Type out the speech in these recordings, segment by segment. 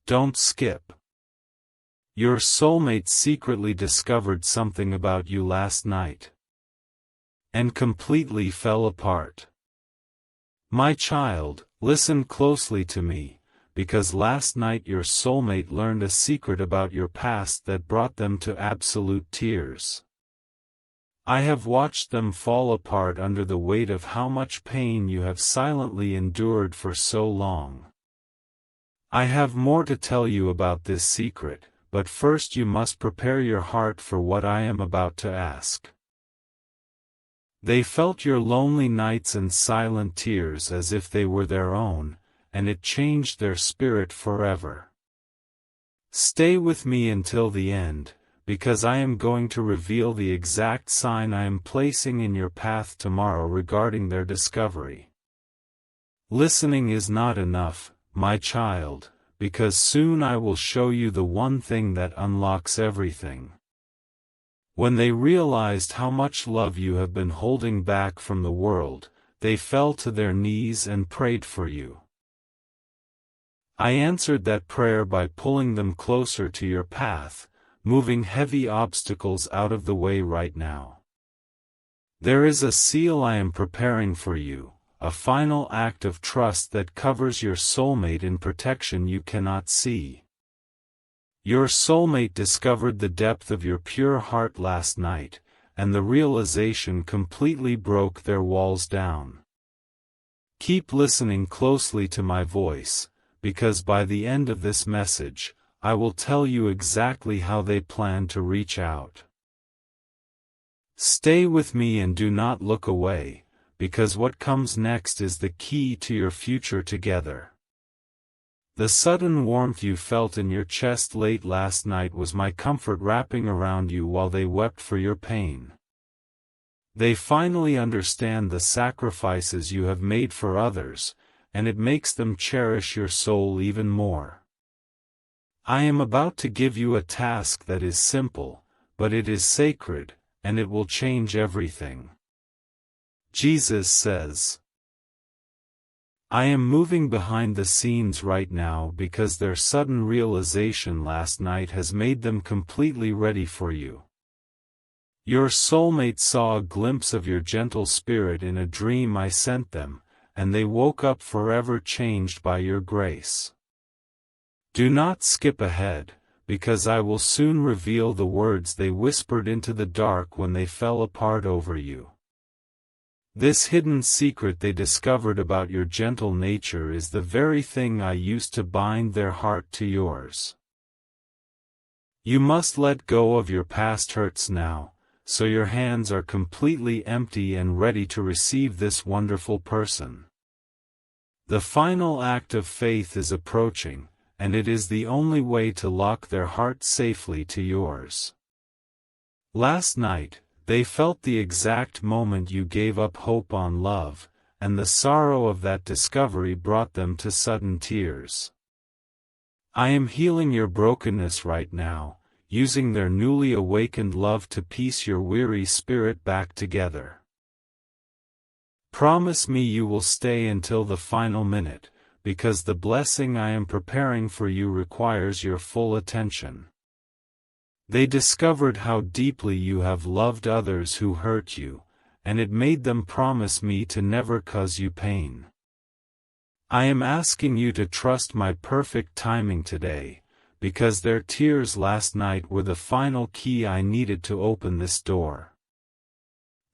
Don't skip. Your soulmate secretly discovered something about you last night and completely fell apart. My child, listen closely to me, because last night your soulmate learned a secret about your past that brought them to absolute tears. I have watched them fall apart under the weight of how much pain you have silently endured for so long. I have more to tell you about this secret, but first you must prepare your heart for what I am about to ask. They felt your lonely nights and silent tears as if they were their own, and it changed their spirit forever. Stay with me until the end, because I am going to reveal the exact sign I am placing in your path tomorrow regarding their discovery. Listening is not enough, my child, because soon I will show you the one thing that unlocks everything. When they realized how much love you have been holding back from the world, they fell to their knees and prayed for you. I answered that prayer by pulling them closer to your path, moving heavy obstacles out of the way right now. There is a seal I am preparing for you, a final act of trust that covers your soulmate in protection you cannot see. Your soulmate discovered the depth of your pure heart last night, and the realization completely broke their walls down. Keep listening closely to my voice, because by the end of this message, I will tell you exactly how they plan to reach out. Stay with me and do not look away, because what comes next is the key to your future together. The sudden warmth you felt in your chest late last night was my comfort wrapping around you while they wept for your pain. They finally understand the sacrifices you have made for others, and it makes them cherish your soul even more. I am about to give you a task that is simple, but it is sacred, and it will change everything. Jesus says, I am moving behind the scenes right now because their sudden realization last night has made them completely ready for you. Your soulmate saw a glimpse of your gentle spirit in a dream I sent them, and they woke up forever changed by your grace. Do not skip ahead, because I will soon reveal the words they whispered into the dark when they fell apart over you. This hidden secret they discovered about your gentle nature is the very thing I used to bind their heart to yours. You must let go of your past hurts now, so your hands are completely empty and ready to receive this wonderful person. The final act of faith is approaching, and it is the only way to lock their heart safely to yours. Last night, they felt the exact moment you gave up hope on love, and the sorrow of that discovery brought them to sudden tears. I am healing your brokenness right now, using their newly awakened love to piece your weary spirit back together. Promise me you will stay until the final minute, because the blessing I am preparing for you requires your full attention. They discovered how deeply you have loved others who hurt you, and it made them promise me to never cause you pain. I am asking you to trust my perfect timing today, because their tears last night were the final key I needed to open this door.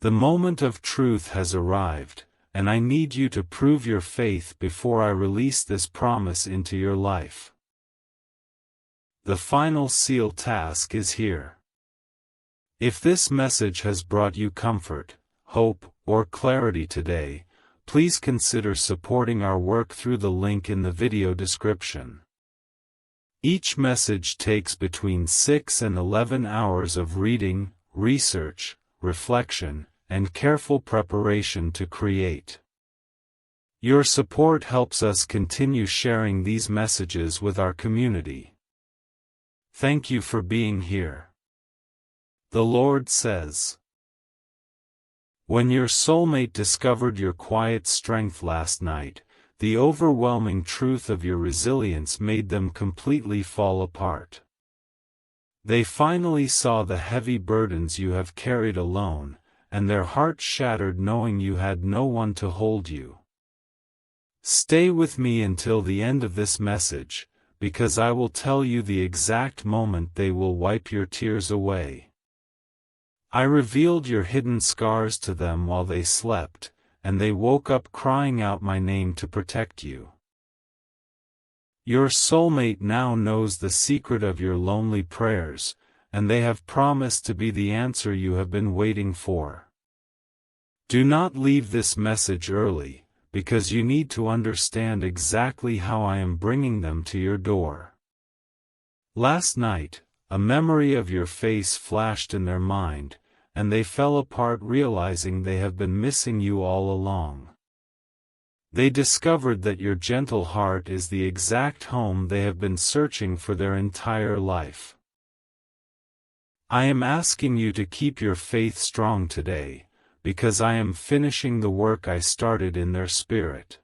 The moment of truth has arrived, and I need you to prove your faith before I release this promise into your life. The final seal task is here. If this message has brought you comfort, hope, or clarity today, please consider supporting our work through the link in the video description. Each message takes between 6 and 11 hours of reading, research, reflection, and careful preparation to create. Your support helps us continue sharing these messages with our community. Thank you for being here. The Lord says, when your soulmate discovered your quiet strength last night, The overwhelming truth of your resilience made them completely fall apart. They finally saw the heavy burdens you have carried alone, and their hearts shattered knowing you had no one to hold you. Stay with me until the end of this message, because I will tell you the exact moment they will wipe your tears away. I revealed your hidden scars to them while they slept, and they woke up crying out my name to protect you. Your soulmate now knows the secret of your lonely prayers, and they have promised to be the answer you have been waiting for. Do not leave this message early, because you need to understand exactly how I am bringing them to your door. Last night, a memory of your face flashed in their mind, and they fell apart realizing they have been missing you all along. They discovered that your gentle heart is the exact home they have been searching for their entire life. I am asking you to keep your faith strong today, because I am finishing the work I started in their spirit.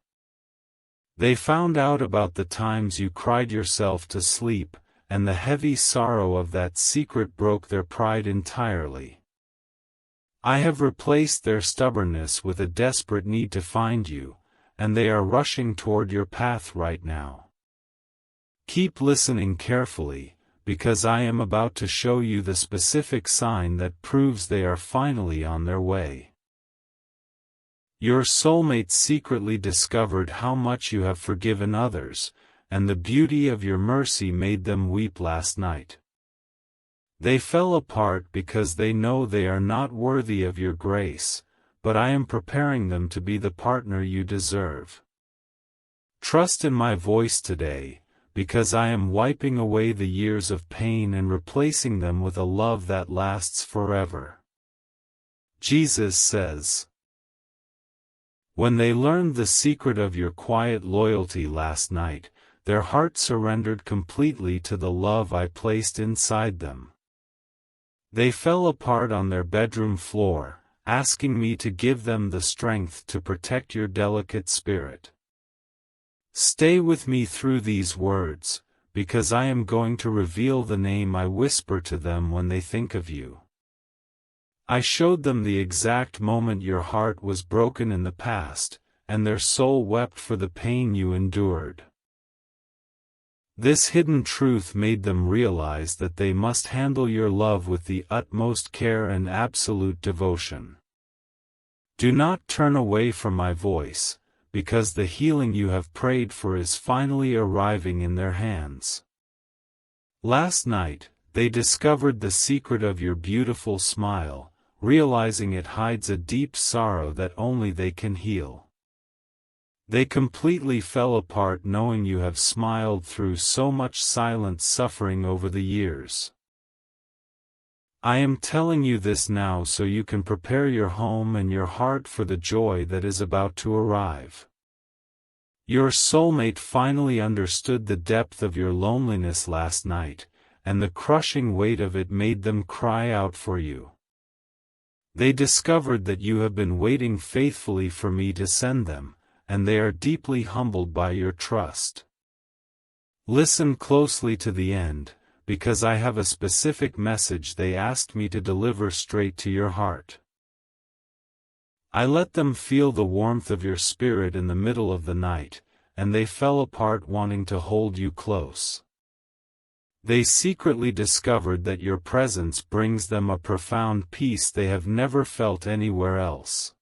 They found out about the times you cried yourself to sleep, and the heavy sorrow of that secret broke their pride entirely. I have replaced their stubbornness with a desperate need to find you, and they are rushing toward your path right now. Keep listening carefully, because I am about to show you the specific sign that proves they are finally on their way. Your soulmate secretly discovered how much you have forgiven others, and the beauty of your mercy made them weep last night. They fell apart because they know they are not worthy of your grace, but I am preparing them to be the partner you deserve. Trust in my voice today, because I am wiping away the years of pain and replacing them with a love that lasts forever. Jesus says. When they learned the secret of your quiet loyalty last night, their hearts surrendered completely to the love I placed inside them. They fell apart on their bedroom floor, asking me to give them the strength to protect your delicate spirit. Stay with me through these words, because I am going to reveal the name I whisper to them when they think of you. I showed them the exact moment your heart was broken in the past, and their soul wept for the pain you endured. This hidden truth made them realize that they must handle your love with the utmost care and absolute devotion. Do not turn away from my voice, because the healing you have prayed for is finally arriving in their hands. Last night, they discovered the secret of your beautiful smile, realizing it hides a deep sorrow that only they can heal. They completely fell apart knowing you have smiled through so much silent suffering over the years. I am telling you this now so you can prepare your home and your heart for the joy that is about to arrive. Your soulmate finally understood the depth of your loneliness last night, and the crushing weight of it made them cry out for you. They discovered that you have been waiting faithfully for me to send them, and they are deeply humbled by your trust. Listen closely to the end, because I have a specific message they asked me to deliver straight to your heart. I let them feel the warmth of your spirit in the middle of the night, and they fell apart wanting to hold you close. They secretly discovered that your presence brings them a profound peace they have never felt anywhere else.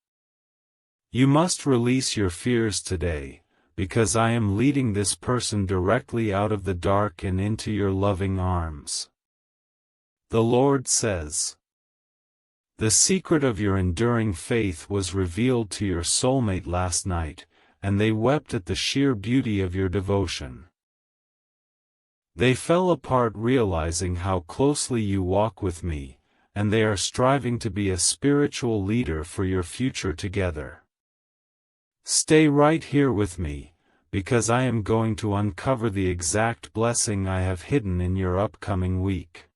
You must release your fears today, because I am leading this person directly out of the dark and into your loving arms. The Lord says. The secret of your enduring faith was revealed to your soulmate last night, and they wept at the sheer beauty of your devotion. They fell apart realizing how closely you walk with me, and they are striving to be a spiritual leader for your future together. Stay right here with me, because I am going to uncover the exact blessing I have hidden in your upcoming week.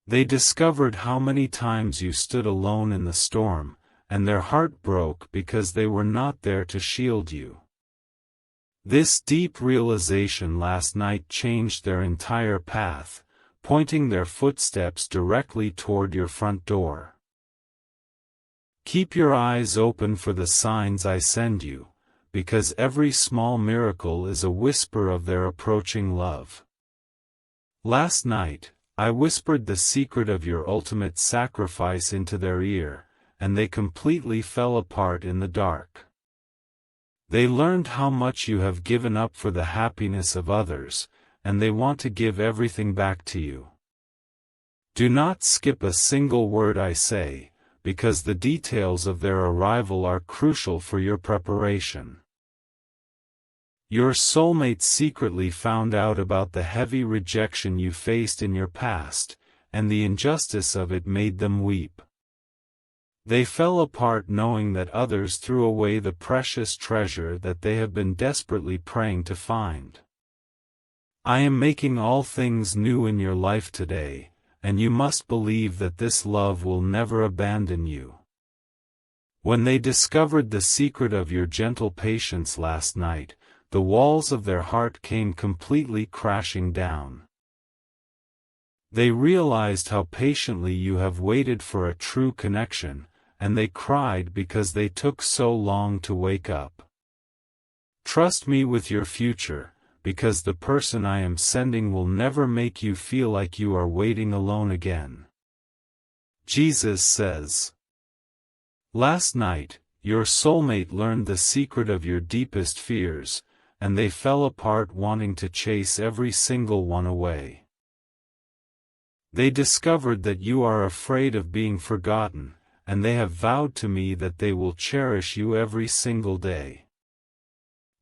They discovered how many times you stood alone in the storm, and their heart broke because they were not there to shield you. This deep realization last night changed their entire path, pointing their footsteps directly toward your front door. Keep your eyes open for the signs I send you, because every small miracle is a whisper of their approaching love. Last night, I whispered the secret of your ultimate sacrifice into their ear, and they completely fell apart in the dark. They learned how much you have given up for the happiness of others, and they want to give everything back to you. Do not skip a single word I say, because the details of their arrival are crucial for your preparation. Your soulmate secretly found out about the heavy rejection you faced in your past, and the injustice of it made them weep. They fell apart knowing that others threw away the precious treasure that they have been desperately praying to find. I am making all things new in your life today, and you must believe that this love will never abandon you. When they discovered the secret of your gentle patience last night, the walls of their heart came completely crashing down. They realized how patiently you have waited for a true connection, and they cried because they took so long to wake up. Trust me with your future, because the person I am sending will never make you feel like you are waiting alone again. Jesus says. Last night, your soulmate learned the secret of your deepest fears, and they fell apart wanting to chase every single one away. They discovered that you are afraid of being forgotten, and they have vowed to me that they will cherish you every single day.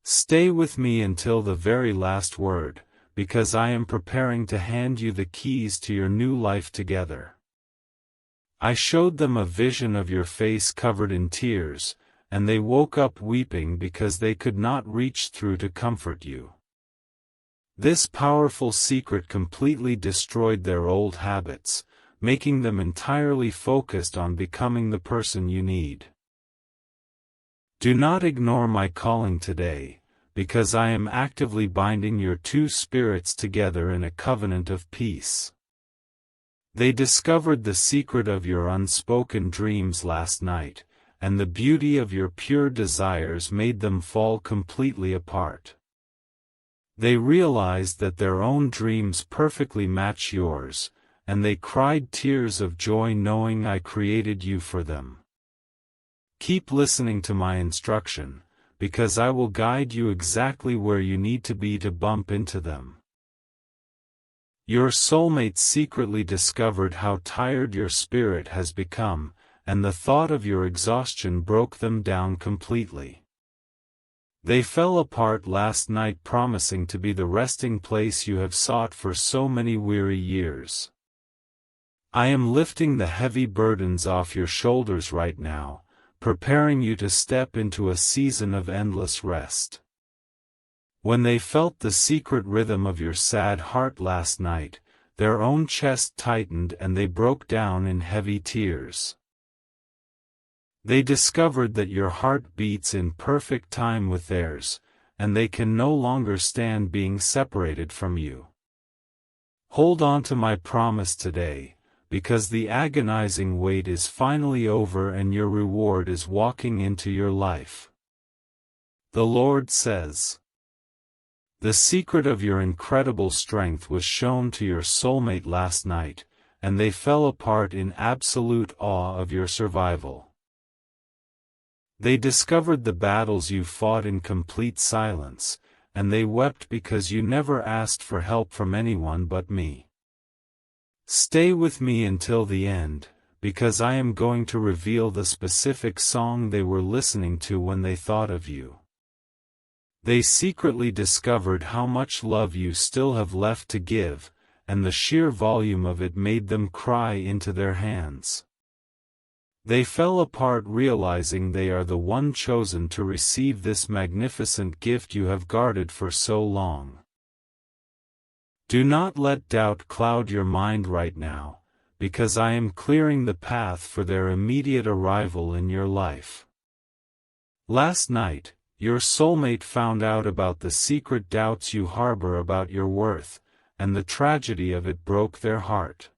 Stay with me until the very last word, because I am preparing to hand you the keys to your new life together. I showed them a vision of your face covered in tears, and they woke up weeping because they could not reach through to comfort you. This powerful secret completely destroyed their old habits, making them entirely focused on becoming the person you need. Do not ignore my calling today, because I am actively binding your two spirits together in a covenant of peace. They discovered the secret of your unspoken dreams last night, and the beauty of your pure desires made them fall completely apart. They realized that their own dreams perfectly match yours, and they cried tears of joy knowing I created you for them. Keep listening to my instruction, because I will guide you exactly where you need to be to bump into them. Your soulmate secretly discovered how tired your spirit has become, and the thought of your exhaustion broke them down completely. They fell apart last night promising to be the resting place you have sought for so many weary years. I am lifting the heavy burdens off your shoulders right now, preparing you to step into a season of endless rest. When they felt the secret rhythm of your sad heart last night, their own chest tightened and they broke down in heavy tears. They discovered that your heart beats in perfect time with theirs, and they can no longer stand being separated from you. Hold on to my promise today, because the agonizing wait is finally over and your reward is walking into your life. The Lord says. The secret of your incredible strength was shown to your soulmate last night, and they fell apart in absolute awe of your survival. They discovered the battles you fought in complete silence, and they wept because you never asked for help from anyone but me. Stay with me until the end, because I am going to reveal the specific song they were listening to when they thought of you. They secretly discovered how much love you still have left to give, and the sheer volume of it made them cry into their hands. They fell apart realizing they are the one chosen to receive this magnificent gift you have guarded for so long. Do not let doubt cloud your mind right now, because I am clearing the path for their immediate arrival in your life. Last night, your soulmate found out about the secret doubts you harbor about your worth, and the tragedy of it broke their heart.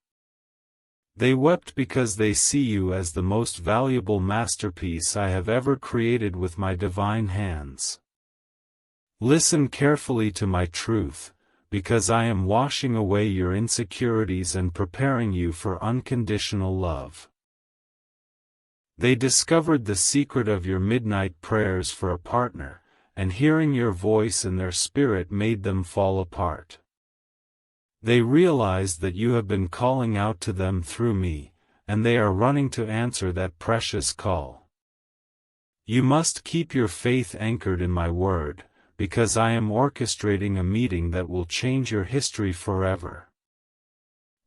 They wept because they see you as the most valuable masterpiece I have ever created with my divine hands. Listen carefully to my truth, because I am washing away your insecurities and preparing you for unconditional love. They discovered the secret of your midnight prayers for a partner, and hearing your voice in their spirit made them fall apart. They realized that you have been calling out to them through me, and they are running to answer that precious call. You must keep your faith anchored in my word, because I am orchestrating a meeting that will change your history forever.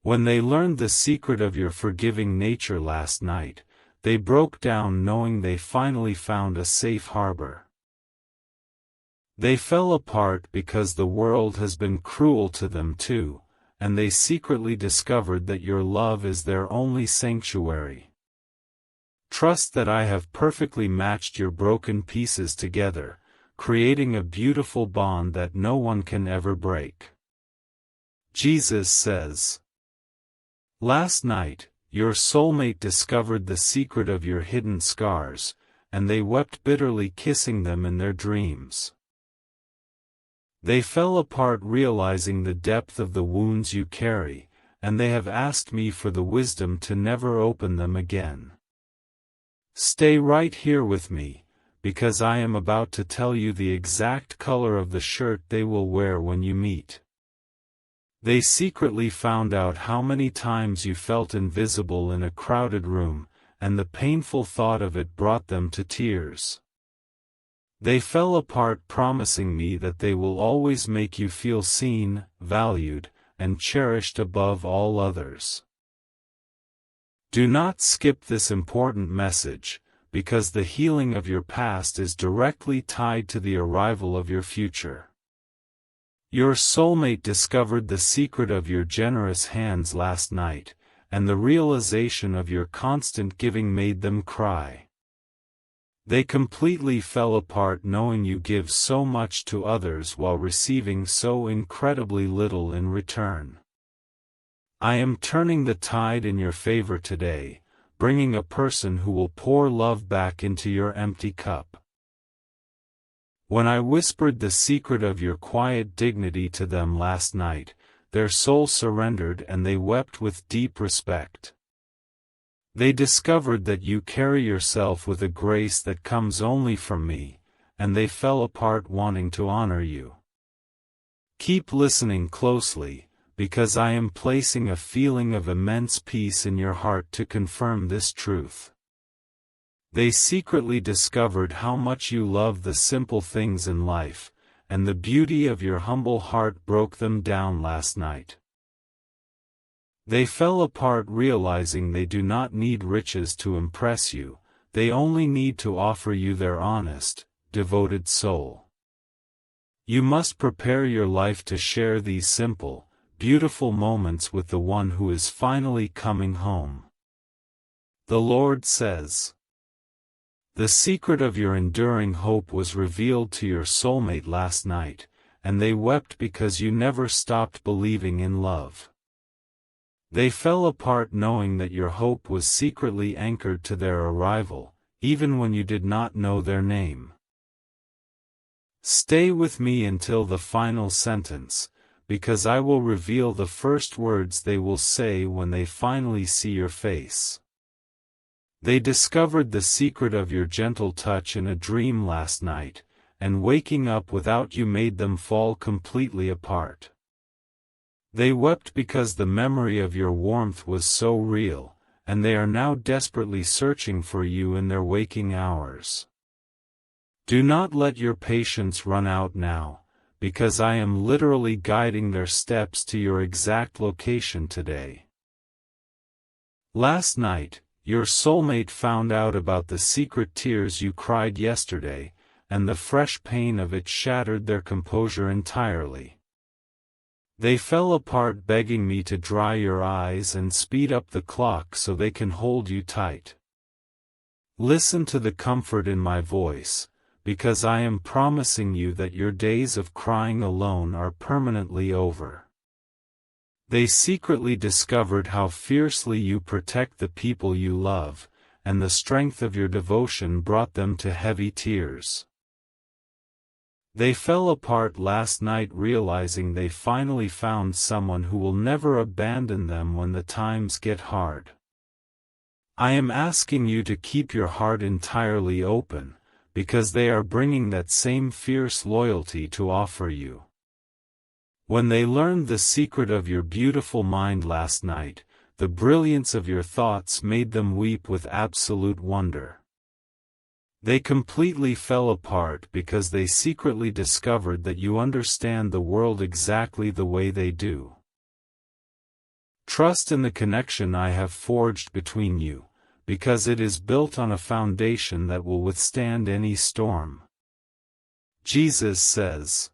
When they learned the secret of your forgiving nature last night, they broke down knowing they finally found a safe harbor. They fell apart because the world has been cruel to them too, and they secretly discovered that your love is their only sanctuary. Trust that I have perfectly matched your broken pieces together, creating a beautiful bond that no one can ever break. Jesus says, last night, your soulmate discovered the secret of your hidden scars, and they wept bitterly kissing them in their dreams. They fell apart realizing the depth of the wounds you carry, and they have asked me for the wisdom to never open them again. Stay right here with me, because I am about to tell you the exact color of the shirt they will wear when you meet. They secretly found out how many times you felt invisible in a crowded room, and the painful thought of it brought them to tears. They fell apart promising me that they will always make you feel seen, valued, and cherished above all others. Do not skip this important message, because the healing of your past is directly tied to the arrival of your future. Your soulmate discovered the secret of your generous hands last night, and the realization of your constant giving made them cry. They completely fell apart knowing you give so much to others while receiving so incredibly little in return. I am turning the tide in your favor today, bringing a person who will pour love back into your empty cup. When I whispered the secret of your quiet dignity to them last night, their soul surrendered and they wept with deep respect. They discovered that you carry yourself with a grace that comes only from me, and they fell apart wanting to honor you. Keep listening closely, because I am placing a feeling of immense peace in your heart to confirm this truth. They secretly discovered how much you love the simple things in life, and the beauty of your humble heart broke them down last night. They fell apart realizing they do not need riches to impress you, they only need to offer you their honest, devoted soul. You must prepare your life to share these simple, beautiful moments with the one who is finally coming home. The Lord says, the secret of your enduring hope was revealed to your soulmate last night, and they wept because you never stopped believing in love. They fell apart knowing that your hope was secretly anchored to their arrival, even when you did not know their name. Stay with me until the final sentence, because I will reveal the first words they will say when they finally see your face. They discovered the secret of your gentle touch in a dream last night, and waking up without you made them fall completely apart. They wept because the memory of your warmth was so real, and they are now desperately searching for you in their waking hours. Do not let your patience run out now, because I am literally guiding their steps to your exact location today. Last night, your soulmate found out about the secret tears you cried yesterday, and the fresh pain of it shattered their composure entirely. They fell apart begging me to dry your eyes and speed up the clock so they can hold you tight. Listen to the comfort in my voice, because I am promising you that your days of crying alone are permanently over. They secretly discovered how fiercely you protect the people you love, and the strength of your devotion brought them to heavy tears. They fell apart last night realizing they finally found someone who will never abandon them when the times get hard. I am asking you to keep your heart entirely open, because they are bringing that same fierce loyalty to offer you. When they learned the secret of your beautiful mind last night, the brilliance of your thoughts made them weep with absolute wonder. They completely fell apart because they secretly discovered that you understand the world exactly the way they do. Trust in the connection I have forged between you, because it is built on a foundation that will withstand any storm. Jesus says,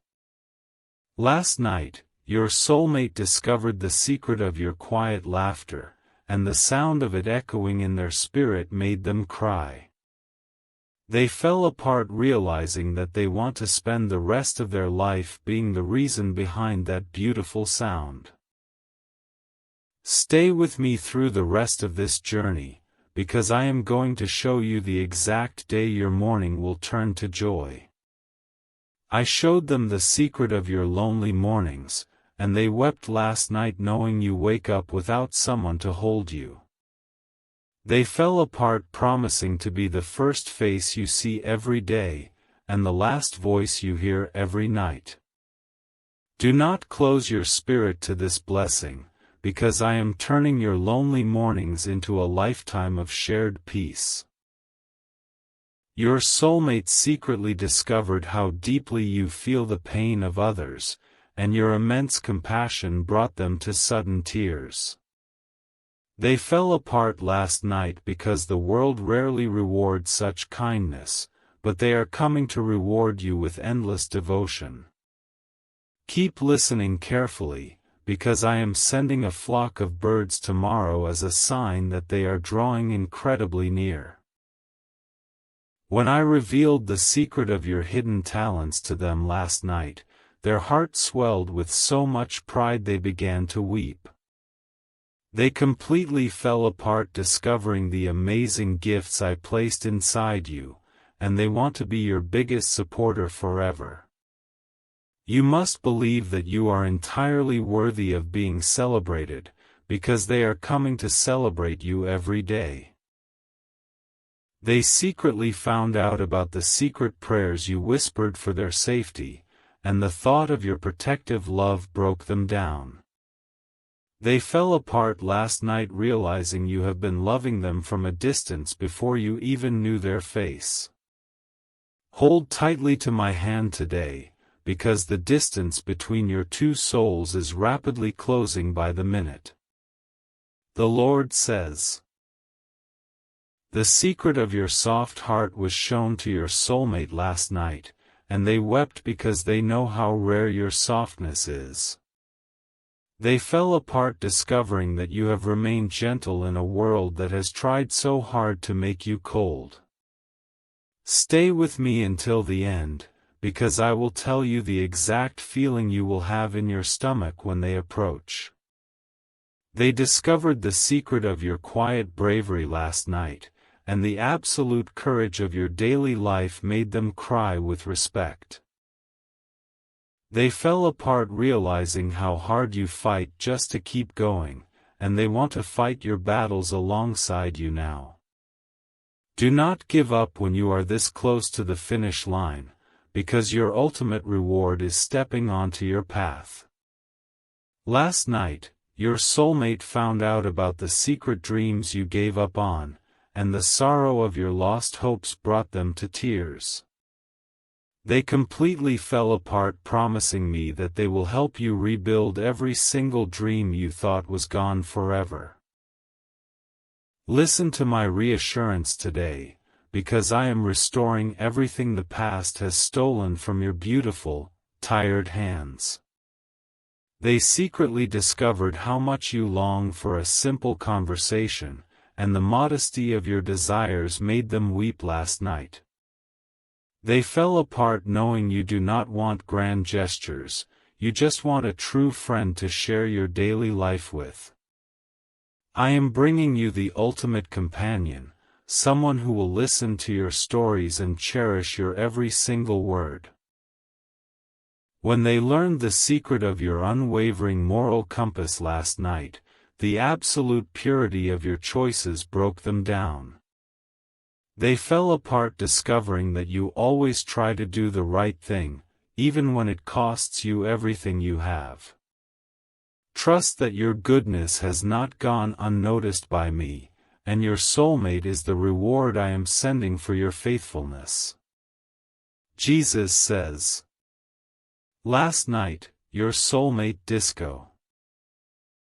last night, your soulmate discovered the secret of your quiet laughter, and the sound of it echoing in their spirit made them cry. They fell apart realizing that they want to spend the rest of their life being the reason behind that beautiful sound. Stay with me through the rest of this journey, because I am going to show you the exact day your mourning will turn to joy. I showed them the secret of your lonely mornings, and they wept last night knowing you wake up without someone to hold you. They fell apart promising to be the first face you see every day, and the last voice you hear every night. Do not close your spirit to this blessing, because I am turning your lonely mornings into a lifetime of shared peace. Your soulmate secretly discovered how deeply you feel the pain of others, and your immense compassion brought them to sudden tears. They fell apart last night because the world rarely rewards such kindness, but they are coming to reward you with endless devotion. Keep listening carefully, because I am sending a flock of birds tomorrow as a sign that they are drawing incredibly near. When I revealed the secret of your hidden talents to them last night, their hearts swelled with so much pride they began to weep. They completely fell apart discovering the amazing gifts I placed inside you, and they want to be your biggest supporter forever. You must believe that you are entirely worthy of being celebrated, because they are coming to celebrate you every day. They secretly found out about the secret prayers you whispered for their safety, and the thought of your protective love broke them down. They fell apart last night realizing you have been loving them from a distance before you even knew their face. Hold tightly to my hand today, because the distance between your two souls is rapidly closing by the minute. The Lord says, the secret of your soft heart was shown to your soulmate last night, and they wept because they know how rare your softness is. They fell apart discovering that you have remained gentle in a world that has tried so hard to make you cold. Stay with me until the end, because I will tell you the exact feeling you will have in your stomach when they approach. They discovered the secret of your quiet bravery last night, and the absolute courage of your daily life made them cry with respect. They fell apart realizing how hard you fight just to keep going, and they want to fight your battles alongside you now. Do not give up when you are this close to the finish line, because your ultimate reward is stepping onto your path. Last night, your soulmate found out about the secret dreams you gave up on, and the sorrow of your lost hopes brought them to tears. They completely fell apart promising me that they will help you rebuild every single dream you thought was gone forever. Listen to my reassurance today, because I am restoring everything the past has stolen from your beautiful, tired hands. They secretly discovered how much you long for a simple conversation, and the modesty of your desires made them weep last night. They fell apart knowing you do not want grand gestures, you just want a true friend to share your daily life with. I am bringing you the ultimate companion, someone who will listen to your stories and cherish your every single word. When they learned the secret of your unwavering moral compass last night, the absolute purity of your choices broke them down. They fell apart discovering that you always try to do the right thing, even when it costs you everything you have. Trust that your goodness has not gone unnoticed by me, and your soulmate is the reward I am sending for your faithfulness. Jesus says. Last night, your soulmate disco.